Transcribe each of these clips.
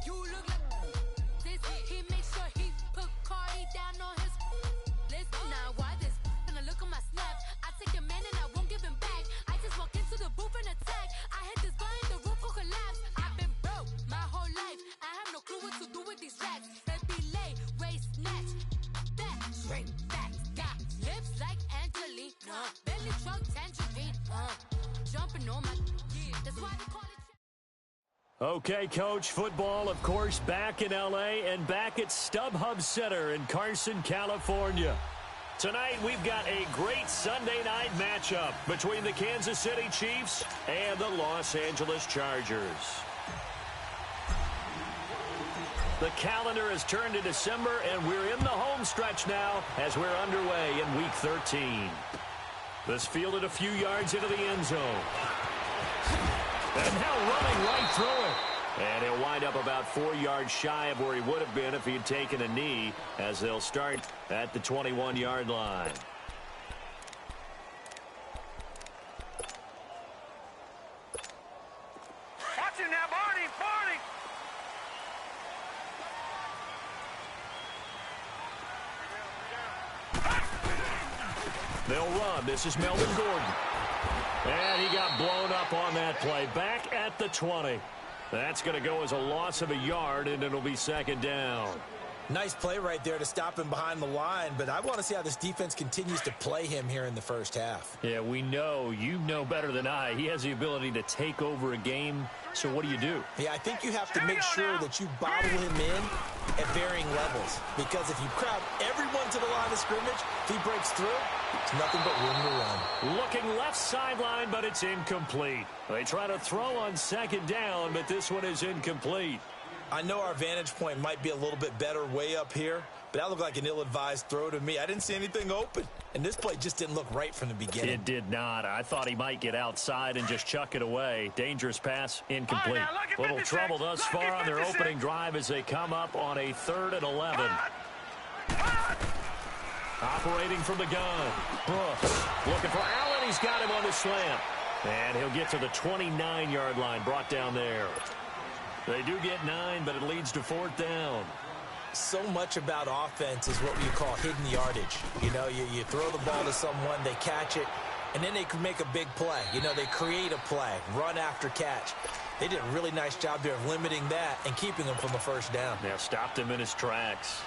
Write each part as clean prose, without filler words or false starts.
You look like this. He makes sure he put Cardi down on his list. Now why this? Gonna look on my snap. I take your man and I won't give him back. I just walk into the booth and attack. I hit this button, the roof will collapse. I've been broke my whole life. I have no clue what to do with these racks. Baby lay, waist snatch. That straight facts. Got lips like Angelina. Belly truck tangerine. Jumping on my that's why they call it. Okay, Coach, football, of course, back in L.A. and back at StubHub Center in Carson, California. Tonight, we've got a great Sunday night matchup between the Kansas City Chiefs and the Los Angeles Chargers. The calendar has turned to December, and we're in the home stretch now as we're underway in Week 13. This fielded a few yards into the end zone. And now running right through it. And he'll wind up about 4 yards shy of where he would have been if he had taken a knee, as they'll start at the 21-yard line. Watch him now, Barney! Barney! They'll run. This is Melvin Gordon. And he got blown up on that play. Back at the 20. That's going to go as a loss of a yard, and it'll be second down. Nice play right there to stop him behind the line, but I want to see how this defense continues to play him here in the first half. Yeah, we know. You know better than I. He has the ability to take over a game, so what do? Yeah, I think you have to make sure that you bottle him in at varying levels, because if you crowd everyone to the line of scrimmage, if he breaks through, it's nothing but room to run. Looking left sideline, but it's incomplete. They try to throw on second down, but this one is incomplete. I know our vantage point might be a little bit better way up here, but that looked like an ill-advised throw to me. I didn't see anything open, and this play just didn't look right from the beginning. It did not. I thought he might get outside and just chuck it away. Dangerous pass, incomplete. Right, now, little trouble thus far on their opening drive as they come up on a 3rd and 11. Operating from the gun. Brooks looking for Allen. He's got him on the slant. And he'll get to the 29-yard line, brought down there. They do get 9, but it leads to 4th down. So much about offense is what you call hidden yardage. You know, you throw the ball to someone, they catch it, and then they can make a big play. You know, they create a play, run after catch. They did a really nice job there of limiting that and keeping him from the first down. Yeah, stopped him in his tracks.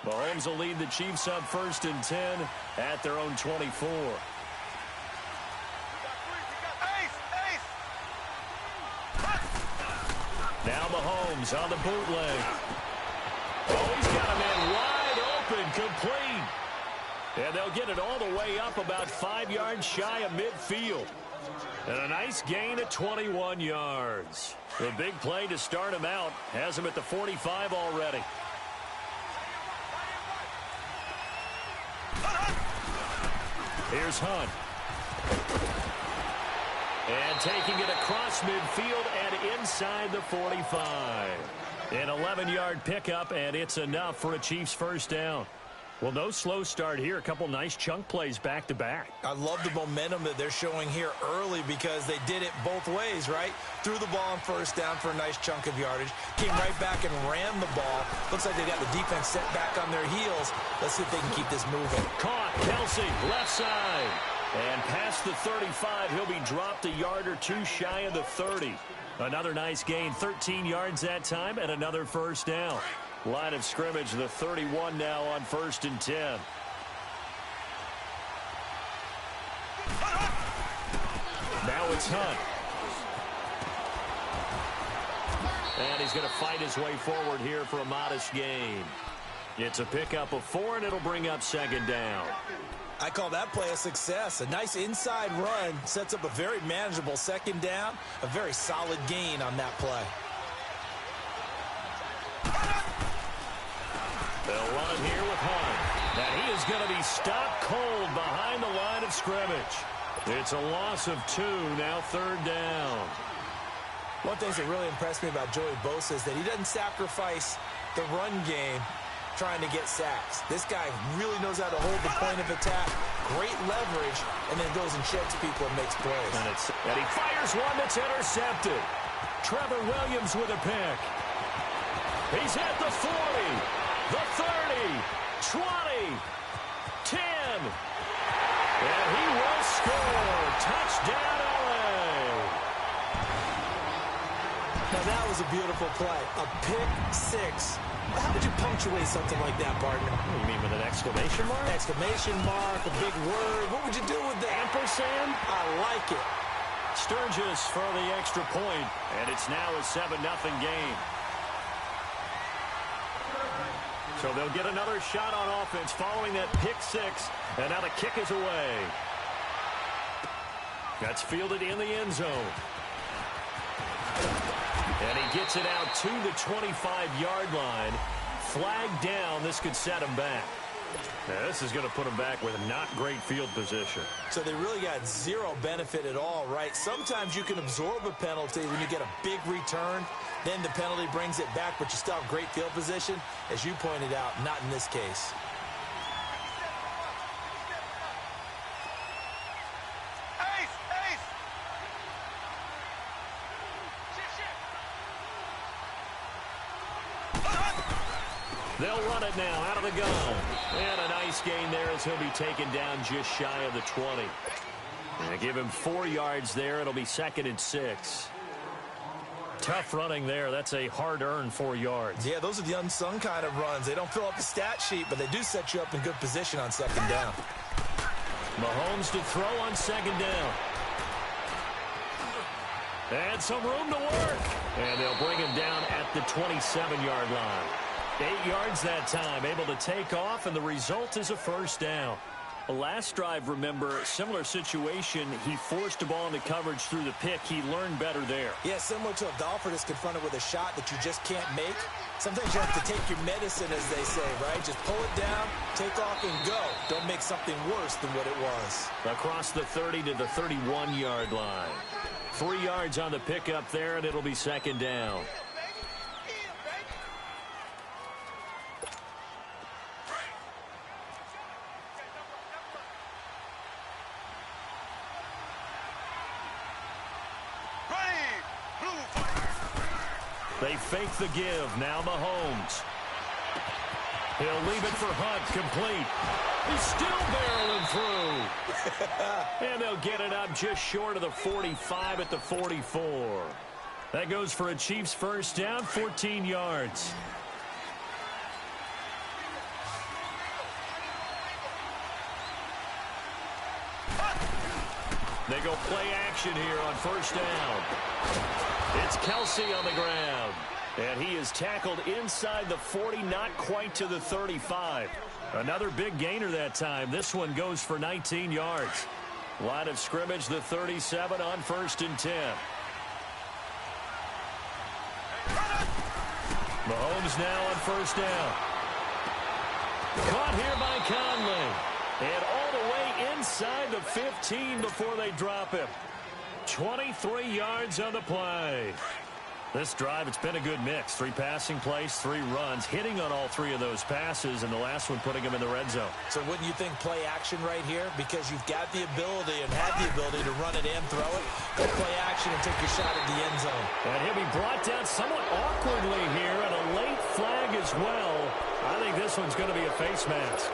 Mahomes will lead the Chiefs up 1st and 10 at their own 24. Now Mahomes on the bootleg. Oh, he's got a man wide open, complete. And they'll get it all the way up about 5 yards shy of midfield. And a nice gain of 21 yards. The big play to start him out has him at the 45 already. Here's Hunt. And taking it across midfield and inside the 45. An 11-yard pickup, and it's enough for a Chiefs first down. Well, no slow start here. A couple nice chunk plays back-to-back. I love the momentum that they're showing here early because they did it both ways, right? Threw the ball on first down for a nice chunk of yardage. Came right back and ran the ball. Looks like they got the defense set back on their heels. Let's see if they can keep this moving. Caught. Kelsey, left side. And past the 35, he'll be dropped a yard or two shy of the 30. Another nice gain, 13 yards that time, and another first down. Line of scrimmage, the 31 now on 1st and 10. Now it's Hunt. And he's going to fight his way forward here for a modest gain. It's a pickup of 4, and it'll bring up second down. I call that play a success. A nice inside run sets up a very manageable second down. A very solid gain on that play. They'll run it here with Hunt. And he is going to be stopped cold behind the line of scrimmage. It's a loss of 2, now 3rd down. One of the things that really impressed me about Joey Bosa is that he doesn't sacrifice the run game trying to get sacks. This guy really knows how to hold the point of attack, great leverage, and then goes and checks people and makes plays. And he fires one that's intercepted. Trevor Williams with a pick. He's at the 40, the 30, 20, 10. And he will score. Touchdown, LA. Now that was a beautiful play. A pick six. How would you punctuate something like that, partner? You mean with an exclamation mark? Exclamation mark, a big word. What would you do with that? Ampersand? I like it. Sturgis for the extra point, and it's now a 7-0 game. So they'll get another shot on offense following that pick six, and now the kick is away. That's fielded in the end zone. And he gets it out to the 25-yard line. Flag down. This could set him back. Now, this is going to put him back with not great field position. So they really got zero benefit at all, right? Sometimes you can absorb a penalty when you get a big return. Then the penalty brings it back, but you still have great field position. As you pointed out, not in this case. They'll run it now out of the gun. And a nice gain there as he'll be taken down just shy of the 20. And give him 4 yards there. It'll be 2nd and 6. Tough running there. That's a hard-earned 4 yards. Yeah, those are the unsung kind of runs. They don't fill up the stat sheet, but they do set you up in good position on 2nd down. Mahomes to throw on 2nd down. And some room to work. And they'll bring him down at the 27-yard line. 8 yards that time, able to take off, and the result is a 1st down. The last drive, remember, similar situation. He forced the ball into coverage through the pick. He learned better there. Yeah, similar to a golfer that's confronted with a shot that you just can't make. Sometimes you have to take your medicine, as they say, right? Just pull it down, take off, and go. Don't make something worse than what it was. Across the 30 to the 31-yard line. 3 yards on the pickup there, and it'll be 2nd down. They fake the give. Now Mahomes. He'll leave it for Hunt. Complete. He's still barreling through. And they'll get it up just short of the 45 at the 44. That goes for a Chiefs 1st down, 14 yards. They go play action here on 1st down. It's Kelsey on the ground. And he is tackled inside the 40, not quite to the 35. Another big gainer that time. This one goes for 19 yards. Line of scrimmage, the 37 on 1st and 10. Mahomes now on 1st down. Caught here by Conley. And all the way inside the 15 before they drop him. 23 yards on the play. This drive, it's been a good mix. 3 passing plays, 3 runs, hitting on all 3 of those passes, and the last one putting him in the red zone. So wouldn't you think play action right here? Because you've got the ability and had the ability to run it and throw it. Go play action and take your shot at the end zone. And he'll be brought down somewhat awkwardly here, and a late flag as well. I think this one's going to be a face mask.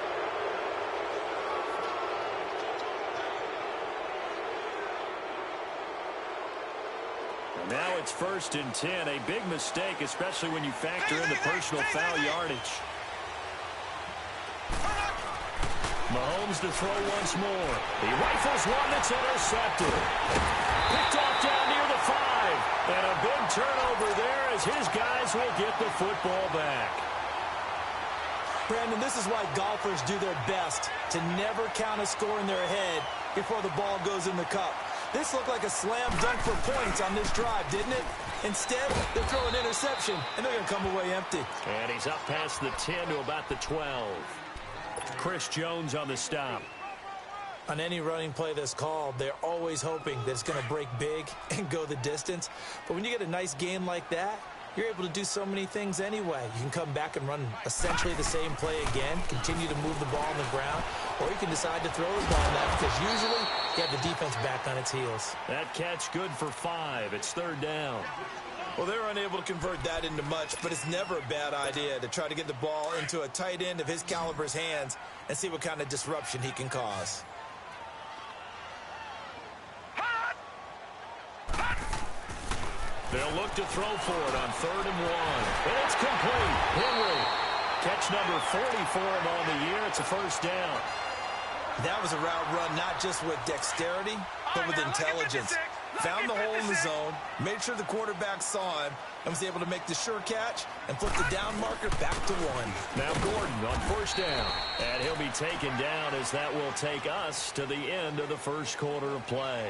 Now it's 1st and 10. A big mistake, especially when you factor in the personal foul yardage. Mahomes to throw once more. He rifles one that's intercepted. Picked off down near the 5. And a big turnover there as his guys will get the football back. Brandon, this is why golfers do their best to never count a score in their head before the ball goes in the cup. This looked like a slam dunk for points on this drive, didn't it? Instead, they throw an interception, and they're going to come away empty. And he's up past the 10 to about the 12. Chris Jones on the stop. On any running play that's called, they're always hoping that it's going to break big and go the distance. But when you get a nice game like that, you're able to do so many things anyway. You can come back and run essentially the same play again, continue to move the ball on the ground, or you can decide to throw the ball now because usually you have the defense back on its heels. That catch good for 5. It's 3rd down. Well, they're unable to convert that into much, but it's never a bad idea to try to get the ball into a tight end of his caliber's hands and see what kind of disruption he can cause. They'll look to throw for it on 3rd and 1. And it's complete. Henry. Catch number 40 for him on the year. It's a 1st down. That was a route run not just with dexterity, but with intelligence. Found the hole in the zone, made sure the quarterback saw him, and was able to make the sure catch and flip the down marker back to 1. Now Gordon on 1st down. And he'll be taken down as that will take us to the end of the 1st quarter of play.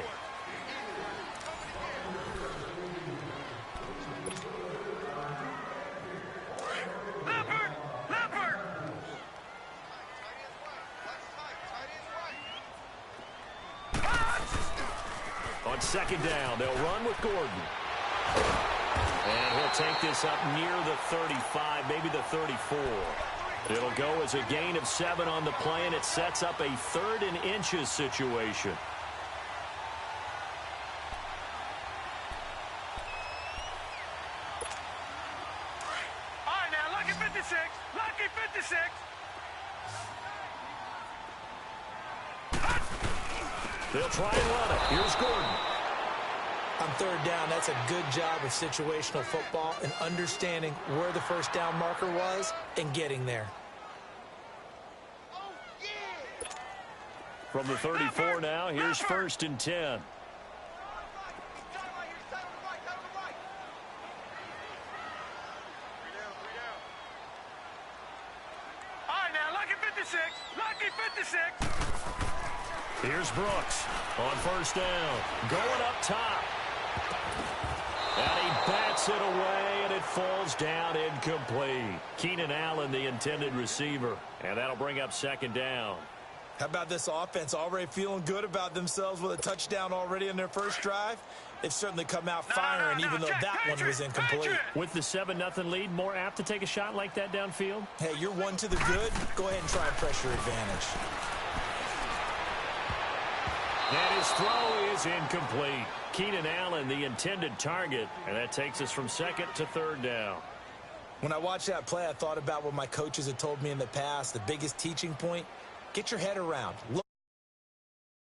On 2nd down, they'll run with Gordon. And he'll take this up near the 35, maybe the 34. It'll go as a gain of 7 on the play, and it sets up a 3rd and inches situation. All right, now, lucky 56. Lucky 56. They'll try and run it. Here's Gordon. On 3rd down, that's a good job of situational football and understanding where the 1st down marker was and getting there. From the 34 now, here's 1st and 10. All right, now, lucky 56. Lucky 56. Here's Brooks on 1st down. Going up top. And he bats it away, and it falls down incomplete. Keenan Allen, the intended receiver. And that'll bring up 2nd down. How about this offense already feeling good about themselves with a touchdown already in their 1st drive? They've certainly come out firing, even though that one was incomplete. With the 7-0 lead, more apt to take a shot like that downfield? Hey, you're 1 to the good. Go ahead and try and pressure advantage. And his throw is incomplete. Keenan Allen, the intended target, and that takes us from 2nd to 3rd down. When I watched that play, I thought about what my coaches had told me in the past. The biggest teaching point, get your head around. Look,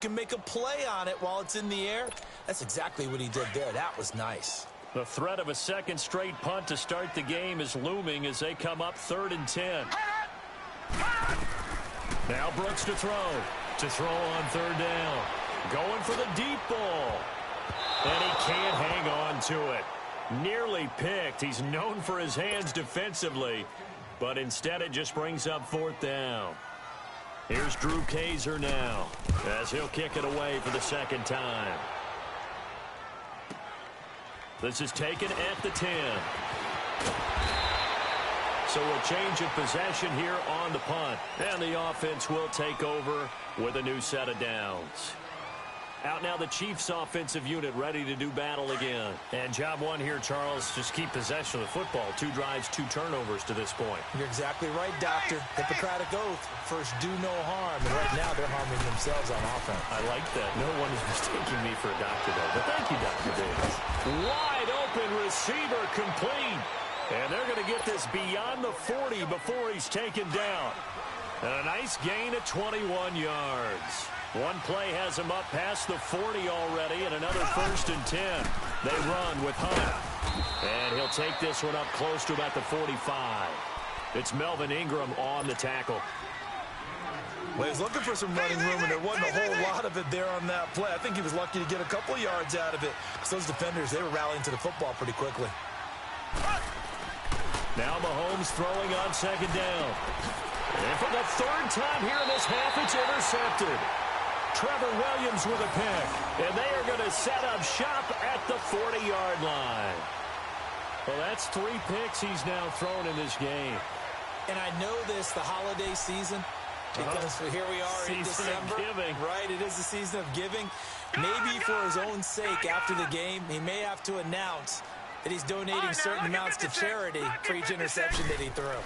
you can make a play on it while it's in the air. That's exactly what he did there. That was nice. The threat of a 2nd straight punt to start the game is looming as they come up 3rd and 10. Now Brooks to throw. To throw on 3rd down. Going for the deep ball. And he can't hang on to it. Nearly picked. He's known for his hands defensively. But instead it just brings up 4th down. Here's Drew Kaiser now as he'll kick it away for the 2nd time. This is taken at the 10. So a change of possession here on the punt. And the offense will take over with a new set of downs. Out now the Chiefs offensive unit ready to do battle again. And job 1 here, Charles, just keep possession of the football. 2 drives, 2 turnovers to this point. You're exactly right, Doctor. Hippocratic oath. First, do no harm. And right now, they're harming themselves on offense. I like that. No one is mistaking me for a doctor, though. But thank you, Dr. Davis. Wide open receiver complete. And they're going to get this beyond the 40 before he's taken down. And a nice gain of 21 yards. One play has him up past the 40 already, and another 1st and 10. They run with Hunt. And he'll take this one up close to about the 45. It's Melvin Ingram on the tackle. Well, he's looking for some running room, and there wasn't a whole lot of it there on that play. I think he was lucky to get a couple of yards out of it, because those defenders, they were rallying to the football pretty quickly. Now Mahomes throwing on 2nd down. And for the 3rd time here in this half, it's intercepted. Trevor Williams with a pick. And they are going to set up shop at the 40-yard line. Well, that's 3 picks he's now thrown in this game. And I know this, the holiday season, because here we are in December. Giving. Right, it is the season of giving. Maybe for his own sake after the game, he may have to announce And he's donating certain amounts to charity for each interception that he threw.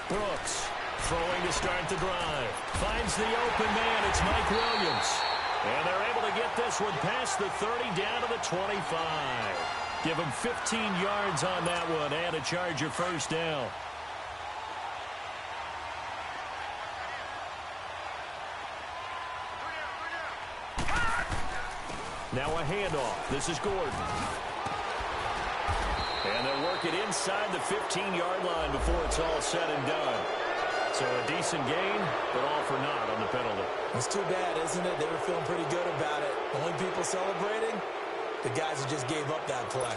Brooks throwing to start the drive. Finds the open man. It's Mike Williams. And they're able to get this one past the 30 down to the 25. Give him 15 yards on that one and a Charger first down. Now a handoff. This is Gordon. And they'll work it inside the 15-yard line before it's all said and done. So a decent gain, but all for naught on the penalty. It's too bad, isn't it? They were feeling pretty good about it. Only people celebrating, the guys who just gave up that play.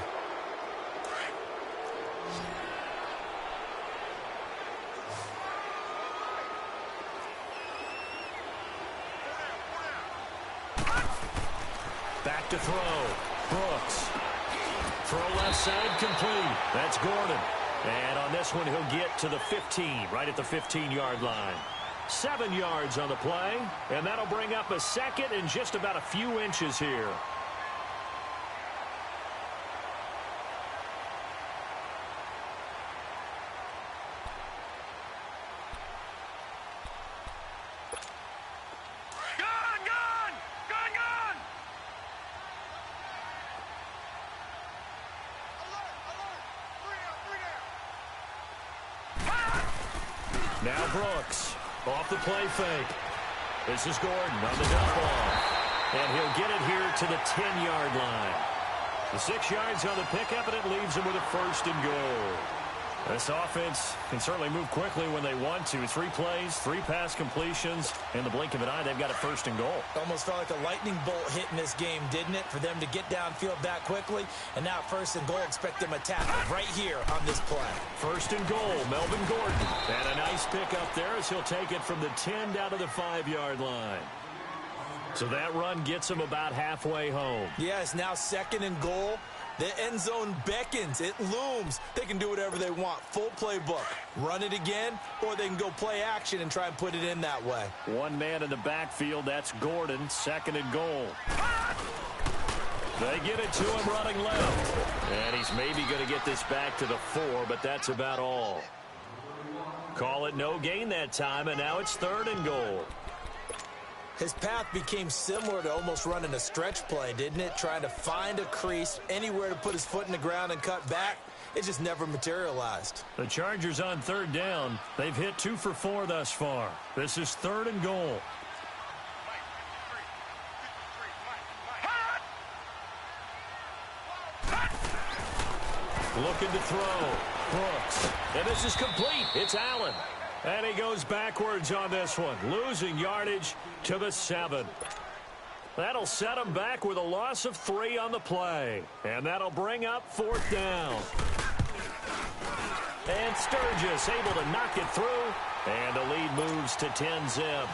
Back to throw. Brooks. Throw left side complete. That's Gordon. And on this one, he'll get to the 15, right at the 15-yard line. 7 yards on the play, and that'll bring up a second in just about a few inches here. Now Brooks off the play fake. This is Gordon on the dump off. And he'll get it here to the 10-yard line. The 6 yards on the pickup, and it leaves him with a first and goal. This offense can certainly move quickly when they want to. 3 plays, 3 pass completions. In the blink of an eye, they've got a first and goal. Almost felt like a lightning bolt hit in this game, didn't it? For them to get downfield that quickly. And now first and goal, expect them to tackle right here on this play. First and goal, Melvin Gordon. And a nice pick up there as he'll take it from the 10 down to the 5-yard line. So that run gets him about halfway home. Yes, now second and goal. The end zone beckons. It looms. They can do whatever they want. Full playbook. Run it again, or they can go play action and try and put it in that way. One man in the backfield. That's Gordon. Second and goal. They get it to him running left. And he's maybe going to get this back to the 4, but that's about all. Call it no gain that time, and now it's third and goal. His path became similar to almost running a stretch play, didn't it? Trying to find a crease, anywhere to put his foot in the ground and cut back. It just never materialized. The Chargers on third down. They've hit 2 for 4 thus far. This is third and goal. Looking to throw. Brooks. And this is complete. It's Allen. And he goes backwards on this one, losing yardage to the 7. That'll set him back with a loss of 3 on the play. And that'll bring up 4th down. And Sturgis able to knock it through. And the lead moves to 10-zip.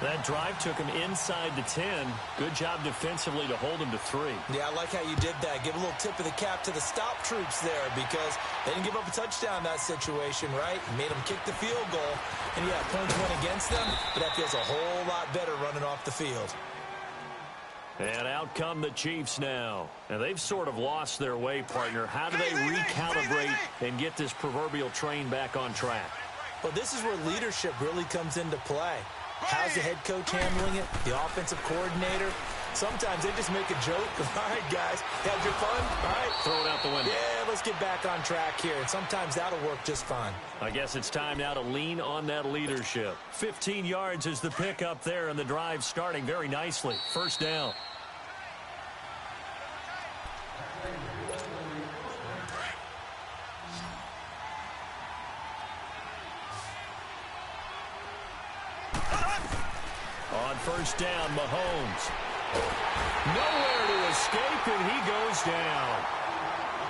That drive took him inside the 10. Good job defensively to hold him to 3. Yeah, I like how you did that. Give a little tip of the cap to the stop troops there because they didn't give up a touchdown in that situation, right? Made them kick the field goal. And, yeah, points went against them, but that feels a whole lot better running off the field. And out come the Chiefs now. And they've sort of lost their way, partner. How do they recalibrate and get this proverbial train back on track? Well, this is where leadership really comes into play. How's the head coach handling it? The offensive coordinator? Sometimes they just make a joke. All right, guys, had your fun? All right. Throw it out the window. Yeah, let's get back on track here. And sometimes that'll work just fine. I guess it's time now to lean on that leadership. 15 yards is the pickup there, and the drive starting very nicely. First down. On first down, Mahomes. Nowhere to escape, and he goes down.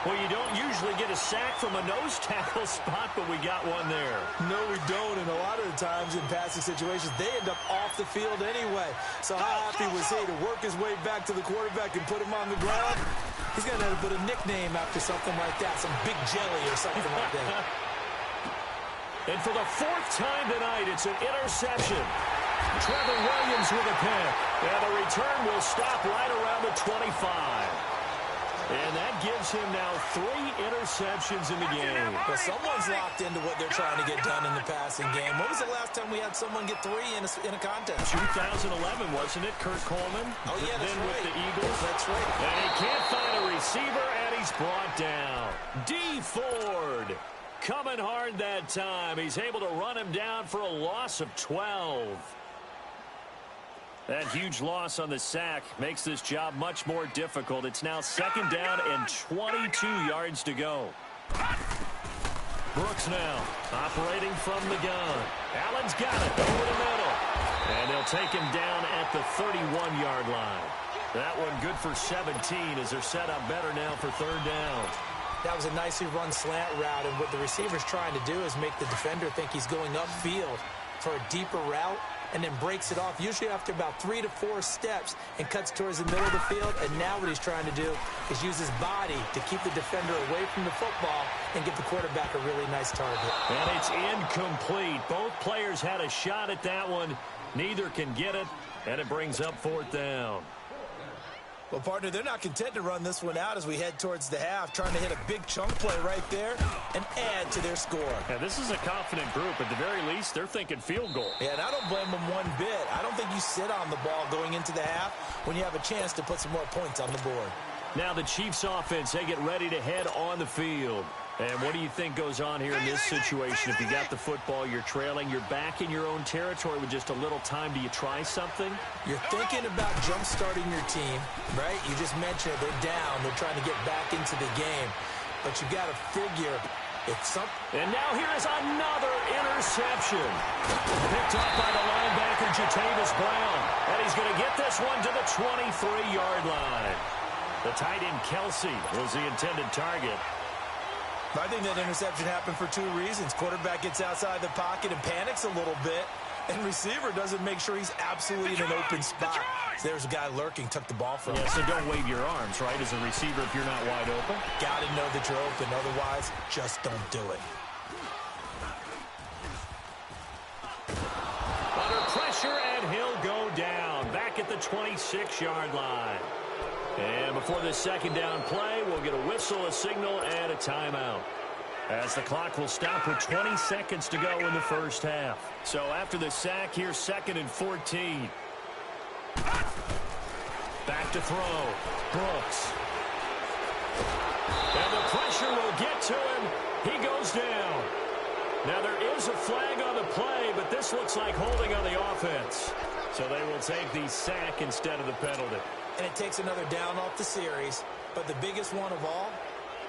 Well, you don't usually get a sack from a nose tackle spot, but we got one there. No, we don't, and a lot of the times in passing situations, they end up off the field anyway. So how happy was he to work his way back to the quarterback and put him on the ground? He's going to have to put a nickname after something like that, some Big Jelly or something like that. And for the 4th time tonight, it's an interception. Trevor Williams with a pick. And the return will stop right around the 25. And that gives him now 3 interceptions in the game. Well, someone's locked into what they're trying to get done in the passing game. When was the last time we had someone get 3 in a contest? 2011, wasn't it, Kurt Coleman? Oh, yeah, that's then right. with the Eagles. That's right. And he can't find a receiver, and he's brought down. D. Ford coming hard that time. He's able to run him down for a loss of 12. That huge loss on the sack makes this job much more difficult. It's now 2nd down and 22 yards to go. Brooks now operating from the gun. Allen's got it over the middle. And they'll take him down at the 31-yard line. That one good for 17 as they're set up better now for 3rd down. That was a nicely run slant route, and what the receiver's trying to do is make the defender think he's going upfield for a deeper route, and then breaks it off, usually after about 3 to 4 steps, and cuts towards the middle of the field. And now what he's trying to do is use his body to keep the defender away from the football and give the quarterback a really nice target. And it's incomplete. Both players had a shot at that one. Neither can get it, and it brings up 4th down. Well, partner, they're not content to run this one out as we head towards the half, trying to hit a big chunk play right there and add to their score. Yeah, this is a confident group. At the very least, they're thinking field goal. Yeah, and I don't blame them one bit. I don't think you sit on the ball going into the half when you have a chance to put some more points on the board. Now the Chiefs offense, they get ready to head on the field. And what do you think goes on here in this situation? If you got the football, you're trailing, you're back in your own territory with just a little time. Do you try something? You're thinking about jump-starting your team, right? You just mentioned they're down. They're trying to get back into the game. But you got to figure it's something. And now here is another interception. Picked up by the linebacker, Jatavis Brown. And he's going to get this one to the 23-yard line. The tight end, Kelsey, was the intended target. I think that interception happened for 2 reasons. Quarterback gets outside the pocket and panics a little bit, and receiver doesn't make sure he's absolutely in an open spot. So there's a guy lurking, took the ball from him. Yeah, so don't wave your arms, right, as a receiver if you're not wide open. Got to know that you're open. Otherwise, just don't do it. Under pressure, and he'll go down. Back at the 26-yard line. And before this 2nd down play, we'll get a whistle, a signal, and a timeout. As the clock will stop with 20 seconds to go in the first half. So after the sack, here's 2nd and 14. Back to throw. Brooks. And the pressure will get to him. He goes down. Now there is a flag on the play, but this looks like holding on the offense. So they will take the sack instead of the penalty. And it takes another down off the series. But the biggest one of all,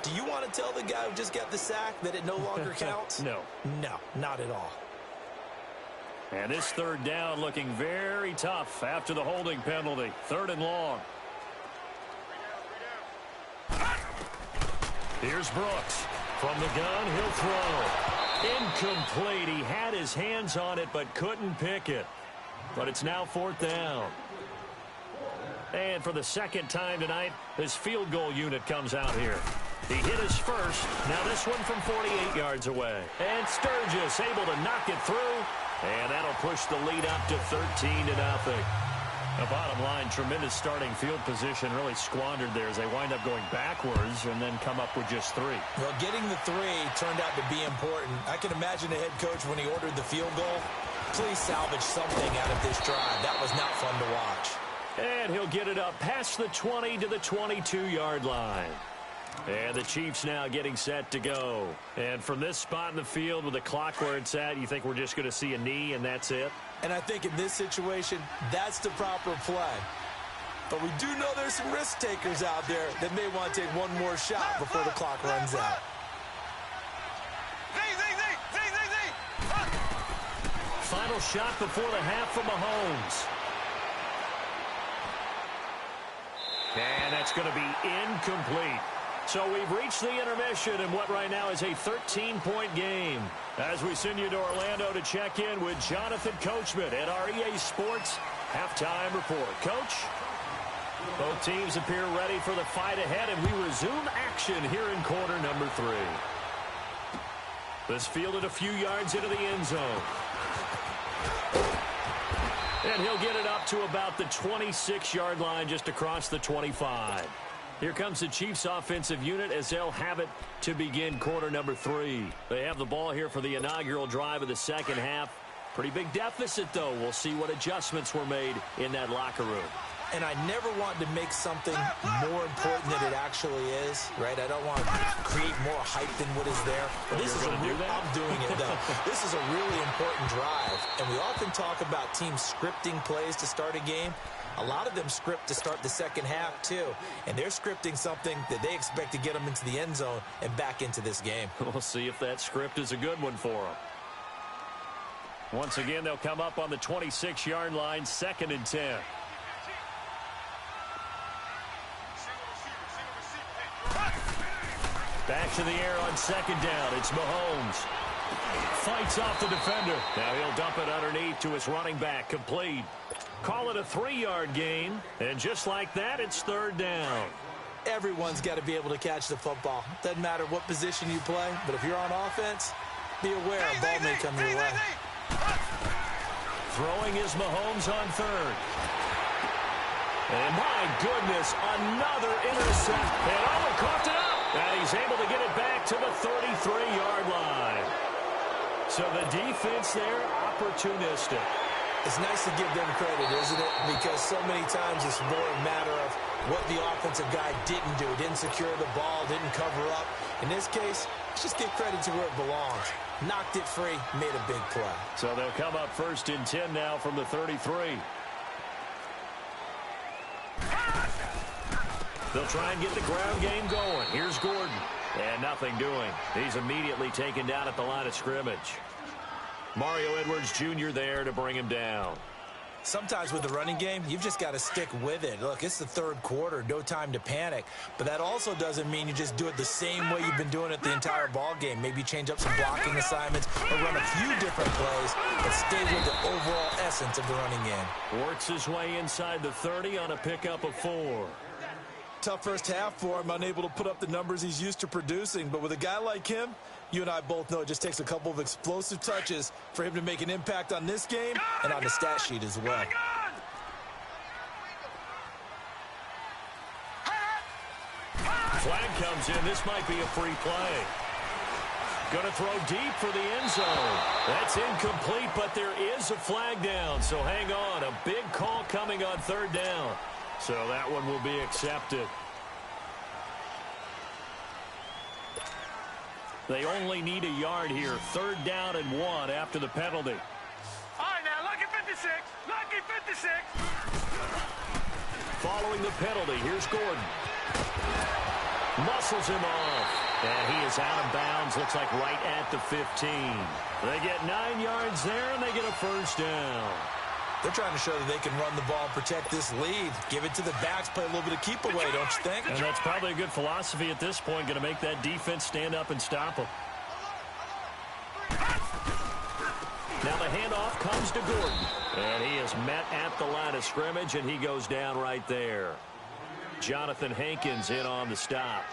do you want to tell the guy who just got the sack that it no longer counts? No. No, not at all. And this 3rd down looking very tough after the holding penalty. 3rd and long. Here's Brooks. From the gun, he'll throw. Incomplete. He had his hands on it but couldn't pick it. But it's now 4th down. And for the 2nd time tonight, this field goal unit comes out here. He hit his first. Now this one from 48 yards away. And Sturgis able to knock it through. And that'll push the lead up to 13-0. The bottom line, tremendous starting field position, really squandered there as they wind up going backwards and then come up with just 3. Well, getting the 3 turned out to be important. I can imagine the head coach when he ordered the field goal. Please salvage something out of this drive. That was not fun to watch. And he'll get it up past the 20 to the 22-yard line. And the Chiefs now getting set to go. And from this spot in the field with the clock where it's at, you think we're just going to see a knee and that's it? And I think in this situation, that's the proper play. But we do know there's some risk takers out there that may want to take one more shot before the clock runs out. Final shot before the half from Mahomes. And that's going to be incomplete. So we've reached the intermission in what right now is a 13-point game. As we send you to Orlando to check in with Jonathan Coachman at our EA Sports Halftime Report. Coach, both teams appear ready for the fight ahead, and we resume action here in quarter number 3. This fielded a few yards into the end zone. And he'll get it up to about the 26-yard line just across the 25. Here comes the Chiefs offensive unit as they'll have it to begin quarter number 3. They have the ball here for the inaugural drive of the second half. Pretty big deficit, though. We'll see what adjustments were made in that locker room. And I never want to make something more important than it actually is, right? I don't want to create more hype than what is there. But this is I'm doing it, though. This is a really important drive. And we often talk about teams scripting plays to start a game. A lot of them script to start the second half, too. And they're scripting something that they expect to get them into the end zone and back into this game. We'll see if that script is a good one for them. Once again, they'll come up on the 26-yard line, 2nd and 10. Back to the air on 2nd down. It's Mahomes. Fights off the defender. Now he'll dump it underneath to his running back. Complete. Call it a 3-yard gain. And just like that, it's 3rd down. Everyone's got to be able to catch the football. Doesn't matter what position you play, but if you're on offense, be aware a ball may come your way. Throwing is Mahomes on 3rd. And my goodness, another intercept. And he coughed it up. And he's able to get it back to the 33-yard line. So the defense there, opportunistic. It's nice to give them credit, isn't it? Because so many times it's more a matter of what the offensive guy didn't do. Didn't secure the ball, didn't cover up. In this case, let's just give credit to where it belongs. Knocked it free, made a big play. So they'll come up 1st and 10 now from the 33. They'll try and get the ground game going. Here's Gordon. And nothing doing. He's immediately taken down at the line of scrimmage. Mario Edwards Jr. there to bring him down. Sometimes with the running game, you've just got to stick with it. Look, it's the 3rd quarter, no time to panic. But that also doesn't mean you just do it the same way you've been doing it the entire ball game. Maybe change up some blocking assignments or run a few different plays, but stay with the overall essence of the running game. Works his way inside the 30 on a pickup of 4. Tough first half for him, unable to put up the numbers he's used to producing. But with a guy like him, you and I both know it just takes a couple of explosive touches for him to make an impact on this game and on the stat sheet as well. Flag comes in. This might be a free play. Going to throw deep for the end zone. That's incomplete, but there is a flag down. So hang on. A big call coming on 3rd down. So that one will be accepted. They only need a yard here. 3rd down and 1 after the penalty. All right, now, lucky 56. Lucky 56. Following the penalty, here's Gordon. Muscles him off. And he is out of bounds. Looks like right at the 15. They get 9 yards there, and they get a 1st down. They're trying to show that they can run the ball, protect this lead. Give it to the backs, play a little bit of keep away, don't you think? And that's probably a good philosophy at this point, going to make that defense stand up and stop them. Now the handoff comes to Gordon. And he is met at the line of scrimmage, and he goes down right there. Jonathan Hankins in on the stop.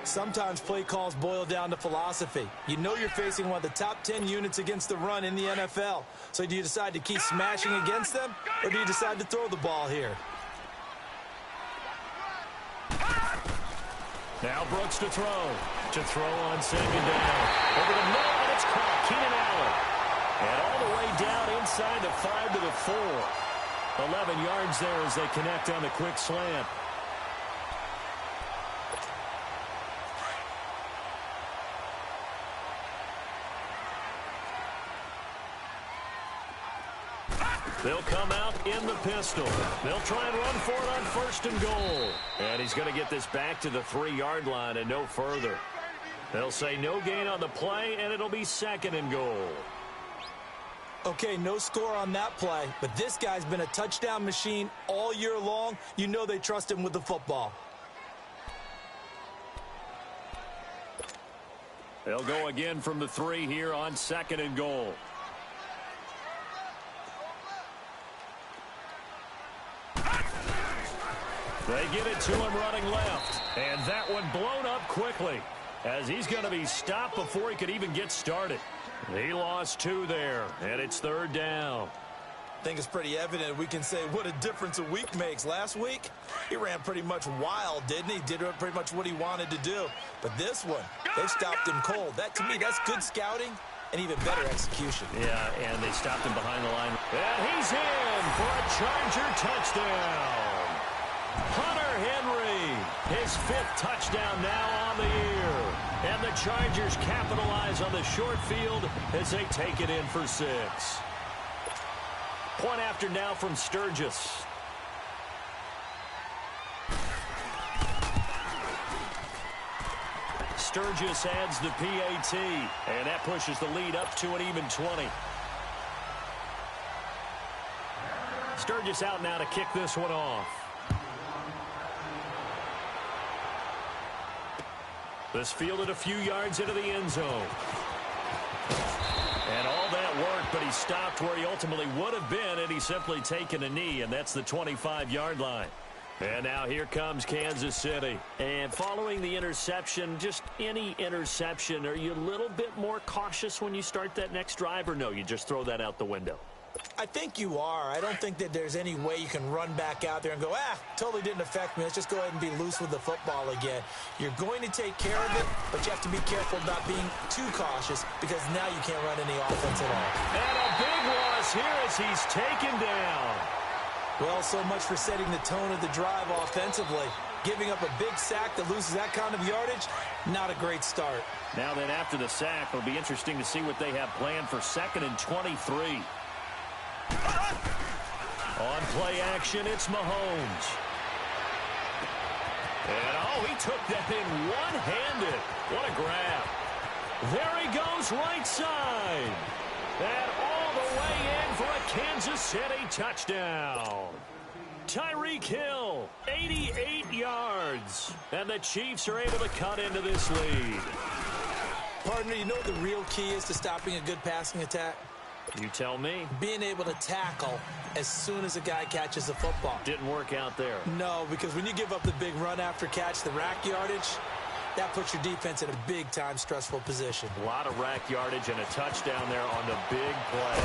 Sometimes play calls boil down to philosophy. You know you're facing one of the top 10 units against the run in the NFL. So do you decide to keep smashing against them, or do you decide to throw the ball here? Now Brooks to throw. To throw on 2nd down. Over the middle, and it's caught. Keenan Allen. And all the way down inside the 5 to the 4. 11 yards there as they connect on the quick slant. They'll come out in the pistol. They'll try and run for it on 1st and goal. And he's going to get this back to the 3-yard line and no further. They'll say no gain on the play, and it'll be 2nd and goal. Okay, no score on that play, but this guy's been a touchdown machine all year long. You know they trust him with the football. They'll go again from the 3 here on 2nd and goal. They get it to him running left. And that one blown up quickly as he's going to be stopped before he could even get started. He lost 2 there, and it's 3rd down. think it's pretty evident we can say what a difference a week makes. Last week, he ran pretty much wild, didn't he? Did pretty much what he wanted to do. But this one, they stopped him cold. That, to me, that's good scouting and even better execution. Yeah, and they stopped him behind the line. And he's in for a Charger touchdown. Hunter Henry, his 5th touchdown now on the year. And the Chargers capitalize on the short field as they take it in for 6. Point after now from Sturgis. Sturgis adds the PAT, and that pushes the lead up to an even 20. Sturgis out now to kick this one off. This fielded a few yards into the end zone. And all that work, but he stopped where he ultimately would have been, and he's simply taken a knee, and that's the 25-yard line. And now here comes Kansas City. And following the interception, just any interception, are you a little bit more cautious when you start that next drive, or no, you just throw that out the window? I think you are. I don't think that there's any way you can run back out there and go, totally didn't affect me. Let's just go ahead and be loose with the football again. You're going to take care of it, but you have to be careful about being too cautious because now you can't run any offense at all. And a big loss here as he's taken down. Well, so much for setting the tone of the drive offensively. Giving up a big sack that loses that kind of yardage, not a great start. Now then, after the sack, it'll be interesting to see what they have planned for 2nd and 23. On play action, it's Mahomes. And, he took that in one-handed. What a grab. There he goes right side. And all the way in for a Kansas City touchdown. Tyreek Hill, 88 yards. And the Chiefs are able to cut into this lead. Partner, you know what the real key is to stopping a good passing attack? You tell me. Being able to tackle as soon as a guy catches the football. Didn't work out there. No, because when you give up the big run after catch, the rack yardage, that puts your defense in a big-time stressful position. A lot of rack yardage and a touchdown there on the big play.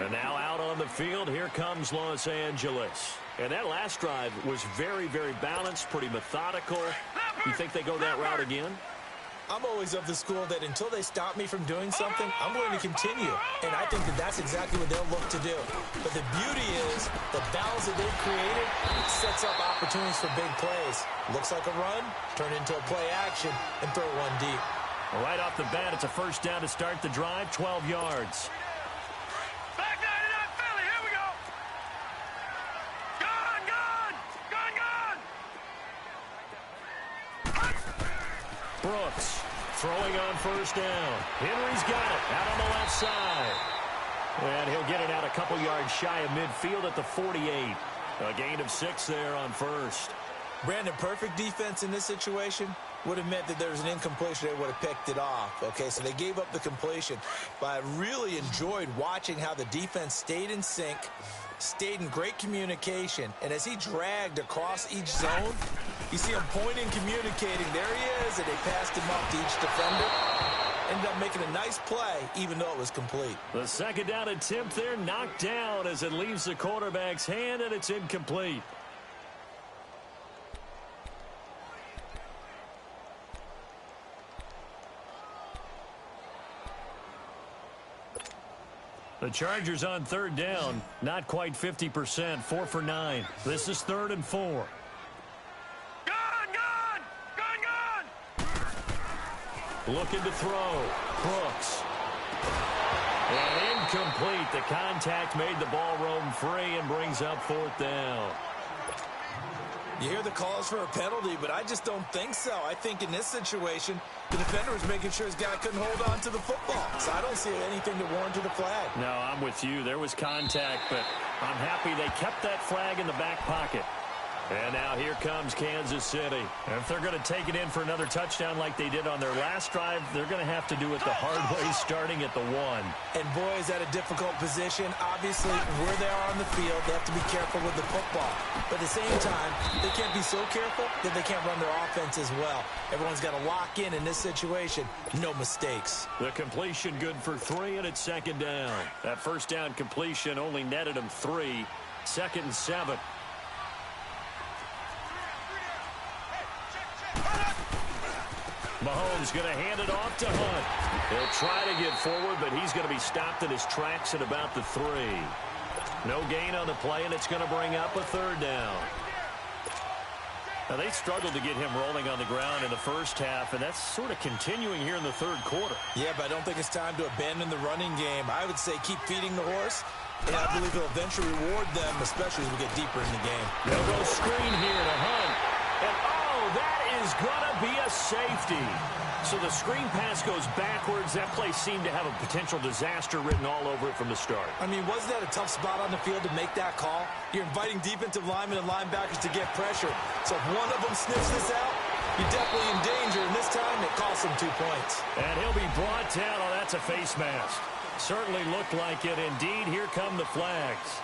And now out on the field, here comes Los Angeles. And that last drive was very, very balanced, pretty methodical. You think they go that route again? I'm always of the school that until they stop me from doing something, I'm going to continue. And I think that that's exactly what they'll look to do. But the beauty is the balance that they've created sets up opportunities for big plays. Looks like a run, turn into a play action, and throw one deep. Right off the bat, it's a first down to start the drive, 12 yards. Back 99 Philly, here we go. Gone, gone, gone, gone. Brooks throwing on first down. Henry's got it out on the left side. And he'll get it out a couple yards shy of midfield at the 48. A gain of 6 there on first. Brandon, perfect defense in this situation would have meant that there was an incompletion. They would have picked it off. Okay, so they gave up the completion. But I really enjoyed watching how the defense stayed in sync, stayed in great communication. And as he dragged across each zone, you see him pointing, communicating. There he is, and they passed him off to each defender. Ended up making a nice play, even though it was complete. The second down attempt there knocked down as it leaves the quarterback's hand, and it's incomplete. The Chargers on third down, not quite 50%, 4 for 9. This is 3rd and 4. Gone, gone, gone, gone. Looking to throw. Brooks. And incomplete. The contact made the ball roam free and brings up 4th down. You hear the calls for a penalty, but I just don't think so. I think in this situation, the defender was making sure his guy couldn't hold on to the football. So I don't see anything to warrant the flag. No, I'm with you. There was contact, but I'm happy they kept that flag in the back pocket. And now here comes Kansas City. And if they're going to take it in for another touchdown like they did on their last drive, they're going to have to do it the hard way, starting at the 1. And boy, is that a difficult position. Obviously, where they are on the field, they have to be careful with the football. But at the same time, they can't be so careful that they can't run their offense as well. Everyone's got to lock in this situation. No mistakes. The completion good for 3, and it's second down. That first down completion only netted him 3. Second and 7. Mahomes going to hand it off to Hunt. He'll try to get forward, but he's going to be stopped in his tracks at about the 3. No gain on the play, and it's going to bring up a third down. Now, they struggled to get him rolling on the ground in the first half, and that's sort of continuing here in the third quarter. Yeah, but I don't think it's time to abandon the running game. I would say keep feeding the horse, and I believe it'll eventually reward them, especially as we get deeper in the game. They'll go screen here to Hunt. And, oh, that is going to be a safety. So the screen pass goes backwards. That play seemed to have a potential disaster written all over it from the start. I mean, wasn't that a tough spot on the field to make that call? You're inviting defensive linemen and linebackers to get pressure. So if one of them sniffs this out, you're definitely in danger. And this time, it costs him 2 points. And he'll be brought down. Oh, that's a face mask. Certainly looked like it. Indeed, here come the flags.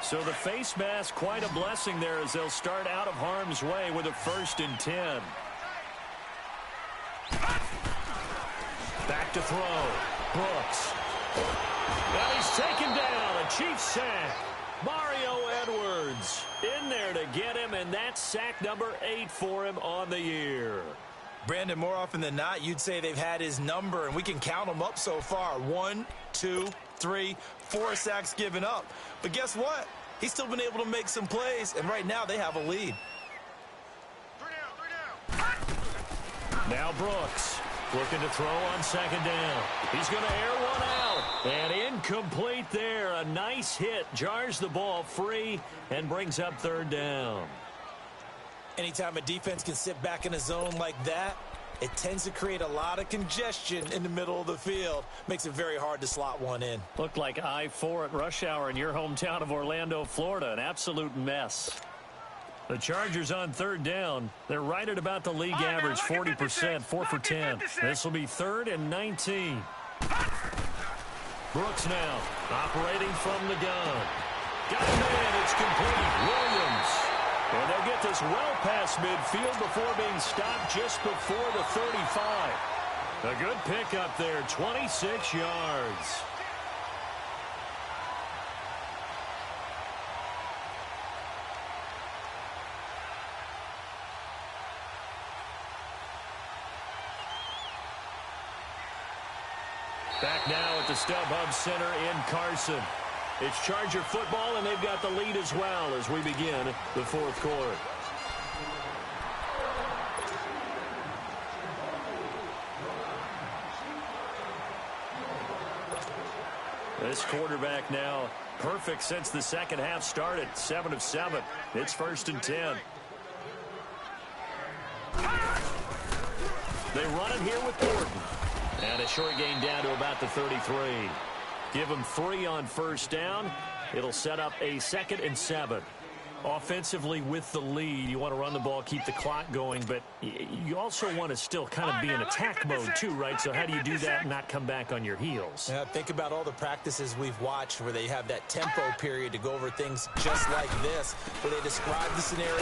So the face mask, quite a blessing there as they'll start out of harm's way with a 1st and 10. Back to throw. Brooks. Now he's taken down. A Chiefs sack. Mario Edwards in there to get him, and that's sack number 8 for him on the year. Brandon, more often than not, you'd say they've had his number, and we can count them up so far. 1, 2, 3, 4 sacks given up. But guess what? He's still been able to make some plays, and right now they have a lead. 3 down. Now Brooks looking to throw on second down. He's going to air one out. And incomplete there. A nice hit. Jars the ball free and brings up third down. Anytime a defense can sit back in a zone like that, it tends to create a lot of congestion in the middle of the field. Makes it very hard to slot one in. Looked like I-4 at rush hour in your hometown of Orlando, Florida. An absolute mess. The Chargers on third down. They're right at about the league average, 40%, 4 for 10. This will be 3rd and 19. Brooks now operating from the gun. Got a man. It's complete. Williams. And they'll get this well past midfield before being stopped just before the 35. A good pickup there, 26 yards. Back now at the StubHub Center in Carson. It's Charger football, and they've got the lead as well as we begin the fourth quarter. This quarterback now perfect since the second half started. 7 of 7. It's 1st and 10. They run it here with Gordon. And a short gain down to about the 33. Give them 3 on first down. It'll set up a 2nd and 7. Offensively with the lead, you want to run the ball, keep the clock going, but you also want to still kind of be in attack mode too, right? So how do you do that and not come back on your heels? Yeah, think about all the practices we've watched where they have that tempo period to go over things just like this, where they describe the scenario,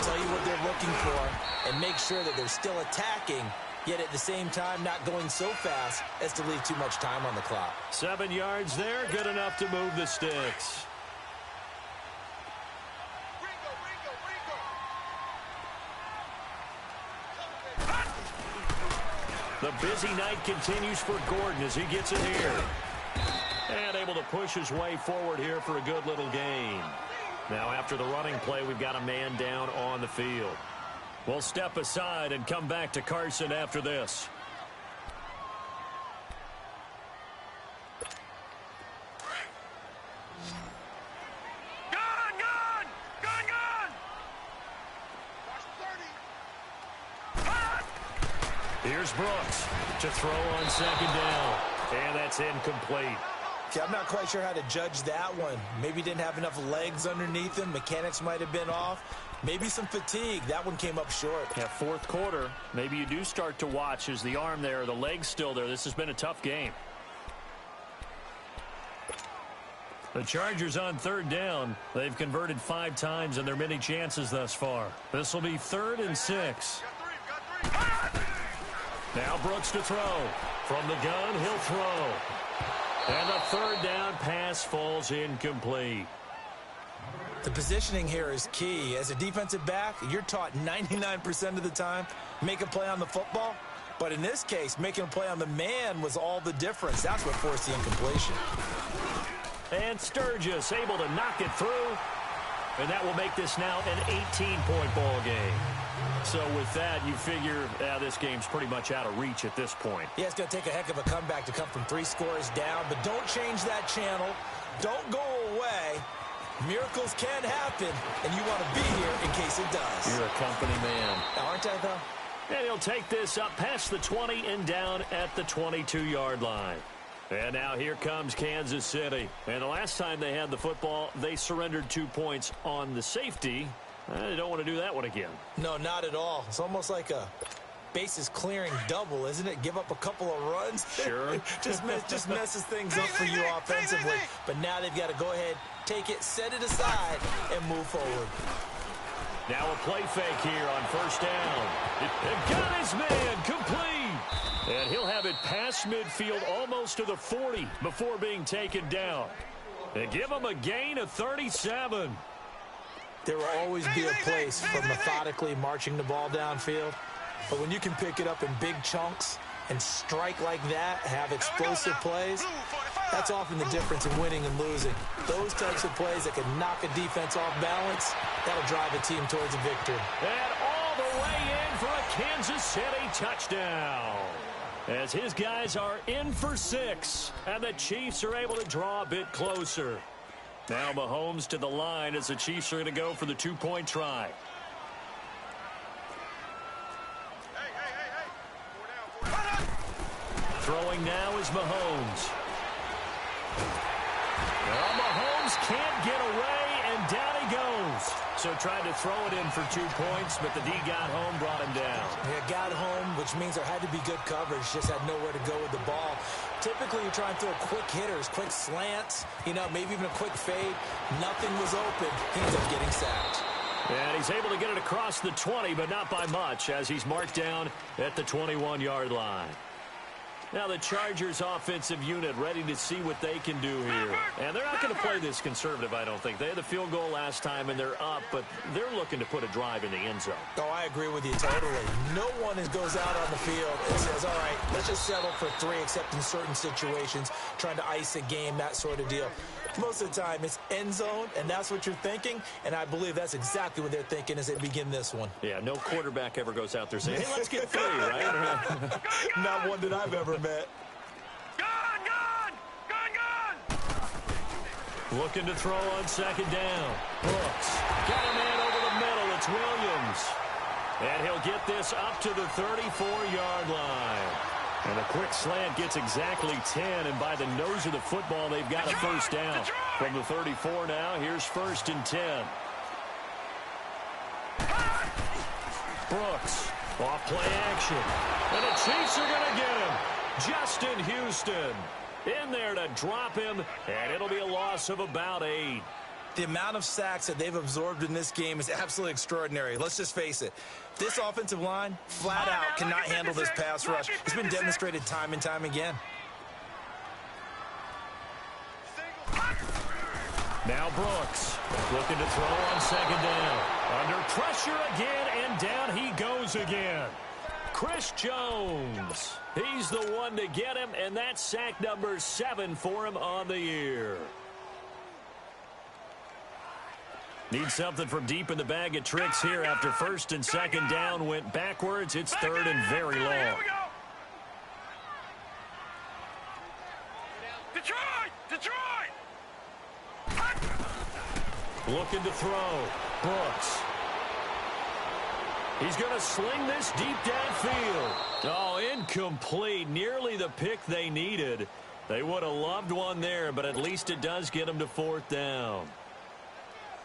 tell you what they're looking for, and make sure that they're still attacking, yet at the same time not going so fast as to leave too much time on the clock. 7 yards there, good enough to move the sticks. The busy night continues for Gordon as he gets it here. And able to push his way forward here for a good little gain. Now after the running play, we've got a man down on the field. We'll step aside and come back to Carson after this. Here's Brooks to throw on second down. And that's incomplete. I'm not quite sure how to judge that one. Maybe didn't have enough legs underneath him. Mechanics might have been off. Maybe some fatigue. That one came up short. Yeah, fourth quarter, maybe you do start to watch. Is the arm there, the leg's still there? This has been a tough game. The Chargers on third down. They've converted 5 times in their many chances thus far. This will be 3rd and 6. Now Brooks to throw. From the gun, he'll throw. And the 3rd down pass falls incomplete. The positioning here is key. As a defensive back, you're taught 99% of the time, make a play on the football. But in this case, making a play on the man was all the difference. That's what forced the incompletion. And Sturgis able to knock it through. And that will make this now an 18-point ball game. So with that, you figure this game's pretty much out of reach at this point. Yeah, it's going to take a heck of a comeback to come from 3 scores down. But don't change that channel. Don't go away. Miracles can happen, and you want to be here in case it does. You're a company man. Aren't I, though? And he'll take this up past the 20 and down at the 22-yard line. And now here comes Kansas City. And the last time they had the football, they surrendered 2 points on the safety. They don't want to do that one again. No, not at all. It's almost like a bases clearing double, isn't it? Give up a couple of runs. Sure. just messes things up for you offensively. But now they've got to go ahead, take it, set it aside, and move forward. Now a play fake here on 1st down. And got his man complete. And he'll have it past midfield almost to the 40 before being taken down. They give him a gain of 37. There will always be a place for methodically marching the ball downfield. But when you can pick it up in big chunks and strike like that, have explosive plays, that's often the difference in winning and losing. Those types of plays that can knock a defense off balance, that'll drive a team towards a victory. And all the way in for a Kansas City touchdown. As his guys are in for 6, and the Chiefs are able to draw a bit closer. Now Mahomes to the line as the Chiefs are going to go for the 2-point try. Throwing now is Mahomes. Well, Mahomes can't get away, and down he goes. So tried to throw it in for 2 points, but the D got home, brought him down. Yeah, got home, which means there had to be good coverage. Just had nowhere to go with the ball. Typically, you try and throw quick hitters, quick slants, maybe even a quick fade. Nothing was open. He ends up getting sacked. And he's able to get it across the 20, but not by much, as he's marked down at the 21-yard line. Now the Chargers offensive unit ready to see what they can do here. And they're not going to play this conservative, I don't think. They had the field goal last time, and they're up, but they're looking to put a drive in the end zone. Oh, I agree with you totally. No one goes out on the field and says, all right, let's just settle for 3, except in certain situations, trying to ice a game, that sort of deal. Most of the time, it's end zone, and that's what you're thinking, and I believe that's exactly what they're thinking as they begin this one. Yeah, no quarterback ever goes out there saying, hey, let's get 3, right? Not one that I've ever met. Looking to throw on 2nd down. Brooks got a man over the middle. It's Williams. And he'll get this up to the 34-yard line. And a quick slant gets exactly 10, and by the nose of the football, they've got a 1st down. From the 34 now, here's 1st and 10. Brooks, off play action. And the Chiefs are going to get him. Justin Houston in there to drop him, and it'll be a loss of about 8. The amount of sacks that they've absorbed in this game is absolutely extraordinary. Let's just face it. This offensive line, flat out, cannot handle this pass rush. It's been demonstrated time and time again. Now Brooks looking to throw on 2nd down. Under pressure again, and down he goes again. Chris Jones. He's the one to get him, and that's sack number 7 for him on the year. Need something from deep in the bag of tricks here after 1st and 2nd down went backwards. It's 3rd and very long. Detroit! Looking to throw. Brooks. He's going to sling this deep downfield. Oh, incomplete. Nearly the pick they needed. They would have loved one there, but at least it does get them to fourth down.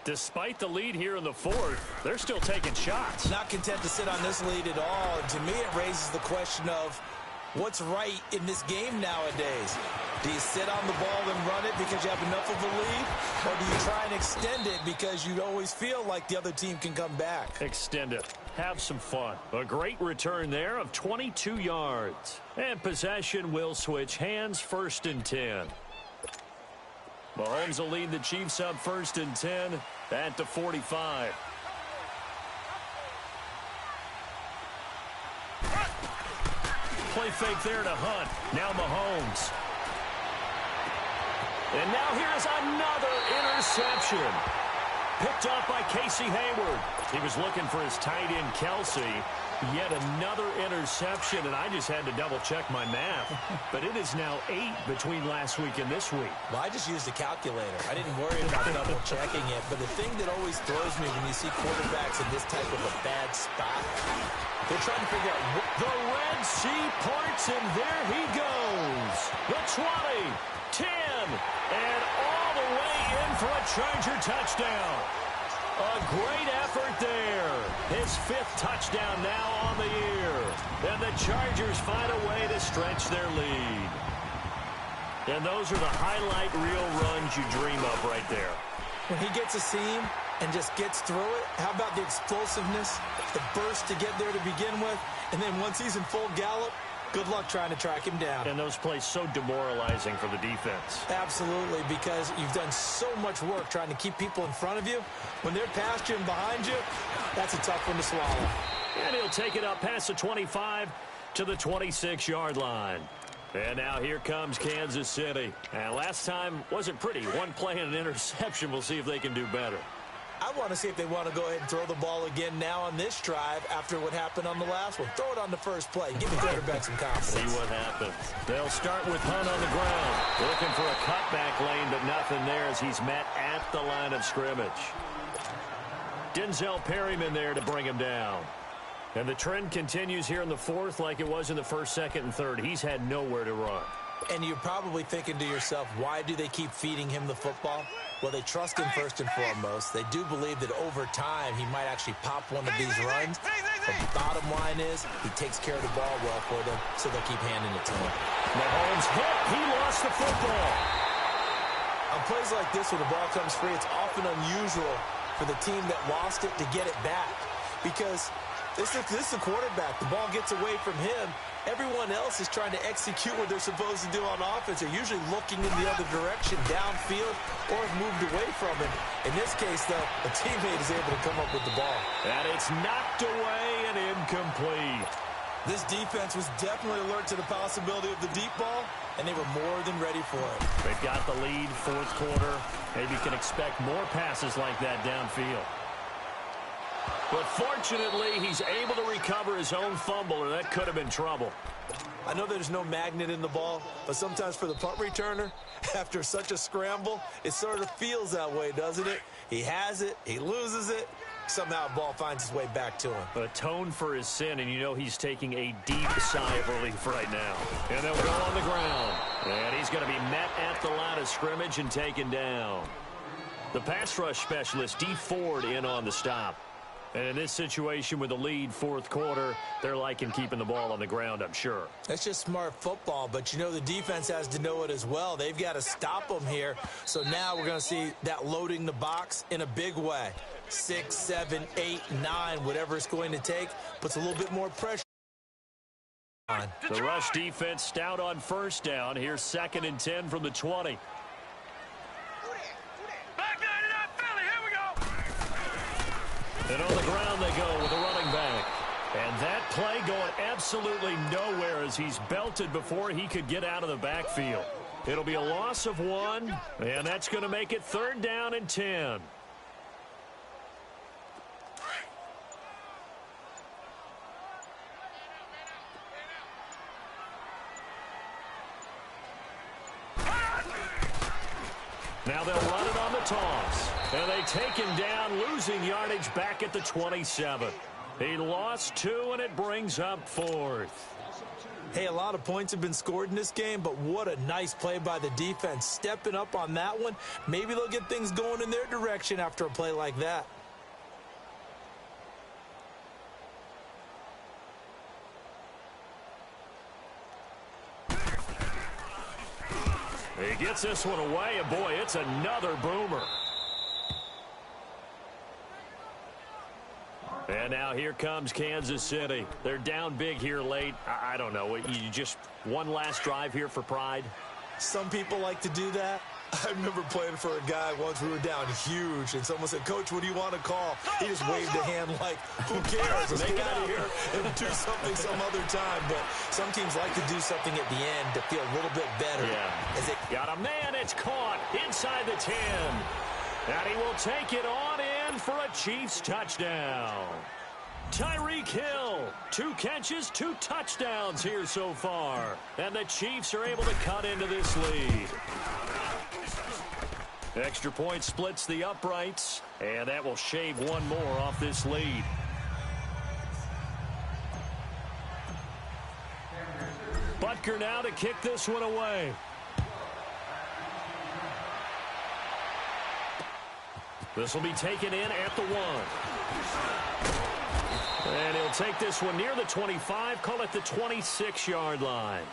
Despite the lead here in the fourth, they're still taking shots. Not content to sit on this lead at all. And to me, it raises the question of what's right in this game nowadays. Do you sit on the ball and run it because you have enough of a lead? Or do you try and extend it because you always feel like the other team can come back? Extend it. Have some fun. A great return there of 22 yards. And possession will switch hands, 1st and 10. Mahomes will lead the Chiefs up 1st and 10 at the 45. Play fake there to Hunt. Now Mahomes. And now here's another interception. Picked up by Casey Hayward. He was looking for his tight end, Kelsey. Yet another interception, and I just had to double-check my math. But it is now 8 between last week and this week. Well, I just used a calculator. I didn't worry about double-checking it. But the thing that always throws me when you see quarterbacks in this type of a bad spot, they're trying to figure out what... The Red Sea parts, and there he goes. The 20, 10, and all the way in for a Charger touchdown. A great effort there. His 5th touchdown now on the year. And the Chargers find a way to stretch their lead. And those are the highlight reel runs you dream of right there. When he gets a seam and just gets through it, how about the explosiveness, the burst to get there to begin with, and then once he's in full gallop, good luck trying to track him down. And those plays so demoralizing for the defense. Absolutely, because you've done so much work trying to keep people in front of you. When they're past you and behind you, that's a tough one to swallow. And he'll take it up past the 25 to the 26-yard line. And now here comes Kansas City. And last time wasn't pretty. One play and an interception. We'll see if they can do better. I want to see if they want to go ahead and throw the ball again now on this drive after what happened on the last one. Throw it on the first play. Give the quarterback some confidence. See what happens. They'll start with Hunt on the ground. Looking for a cutback lane, but nothing there as he's met at the line of scrimmage. Denzel Perryman there to bring him down. And the trend continues here in the fourth like it was in the first, second, and third. He's had nowhere to run. And you're probably thinking to yourself, why do they keep feeding him the football? Well, they trust him first and foremost. They do believe that over time he might actually pop one of these runs. But the bottom line is he takes care of the ball well for them, so they'll keep handing it to him. Mahomes hit. He lost the football. On plays like this where the ball comes free, it's often unusual for the team that lost it to get it back. Because this is the quarterback. The ball gets away from him. Everyone else is trying to execute what they're supposed to do on offense. They're usually looking in the other direction, downfield, or have moved away from him. In this case, though, a teammate is able to come up with the ball. And it's knocked away and incomplete. This defense was definitely alert to the possibility of the deep ball, and they were more than ready for it. They've got the lead, fourth quarter. Maybe you can expect more passes like that downfield. But fortunately, he's able to recover his own fumble, or that could have been trouble. I know there's no magnet in the ball, but sometimes for the punt returner, after such a scramble, it sort of feels that way, doesn't it? He has it, he loses it, somehow the ball finds its way back to him. Atone for his sin, and you know he's taking a deep sigh of relief right now. And they'll go on the ground. And he's going to be met at the line of scrimmage and taken down. The pass rush specialist, D. Ford, in on the stop. And in this situation with the lead, fourth quarter, they're liking keeping the ball on the ground, I'm sure. That's just smart football, but you know the defense has to know it as well. They've got to stop them here. So now we're going to see that loading the box in a big way. 6, 7, 8, 9, whatever it's going to take, puts a little bit more pressure on. The rush defense stout on first down. Here's 2nd and 10 from the 20. And on the ground they go with a running back. And that play going absolutely nowhere as he's belted before he could get out of the backfield. It'll be a loss of 1, and that's going to make it 3rd down and 10. Now they'll run it on the toss. And they take him down, losing yardage back at the 27. He lost 2, and it brings up 4th. Hey, a lot of points have been scored in this game, but what a nice play by the defense. Stepping up on that one, maybe they'll get things going in their direction after a play like that. He gets this one away, and boy, it's another boomer. And now here comes Kansas City. They're down big here late. I don't know. You just one last drive here for pride? Some people like to do that. I remember playing for a guy once. We were down huge, and someone said, "Coach, what do you want to call?" He just waved a hand like, "Who cares? Let's get out of here and do something some other time." But some teams like to do something at the end to feel a little bit better. Yeah. Got a man. It's caught inside the 10. And he will take it on in for a Chiefs touchdown. Tyreek Hill, 2 catches, 2 touchdowns here so far. And the Chiefs are able to cut into this lead. Extra point splits the uprights, and that will shave one more off this lead. Butker now to kick this one away. This will be taken in at the 1. And he'll take this one near the 25, call it the 26-yard line.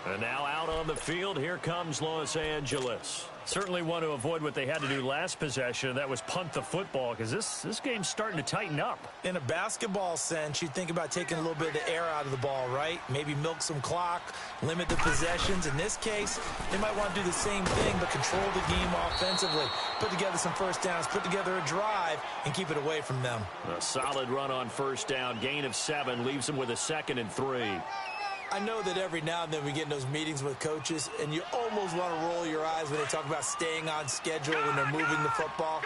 And now out on the field, here comes Los Angeles. Certainly want to avoid what they had to do last possession. That was punt the football, because this game's starting to tighten up. In a basketball sense, you think about taking a little bit of the air out of the ball, right? Maybe milk some clock, limit the possessions. In this case, they might want to do the same thing, but control the game offensively. Put together some first downs, put together a drive, and keep it away from them. A solid run on first down. Gain of 7 leaves them with a 2nd and 3. I know that every now and then we get in those meetings with coaches, and you almost want to roll your eyes when they talk about staying on schedule when they're moving the football.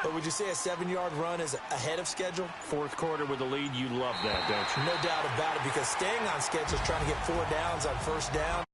But would you say a 7-yard run is ahead of schedule? Fourth quarter with the lead, you love that, don't you? No doubt about it, because staying on schedule is trying to get 4 downs on first down.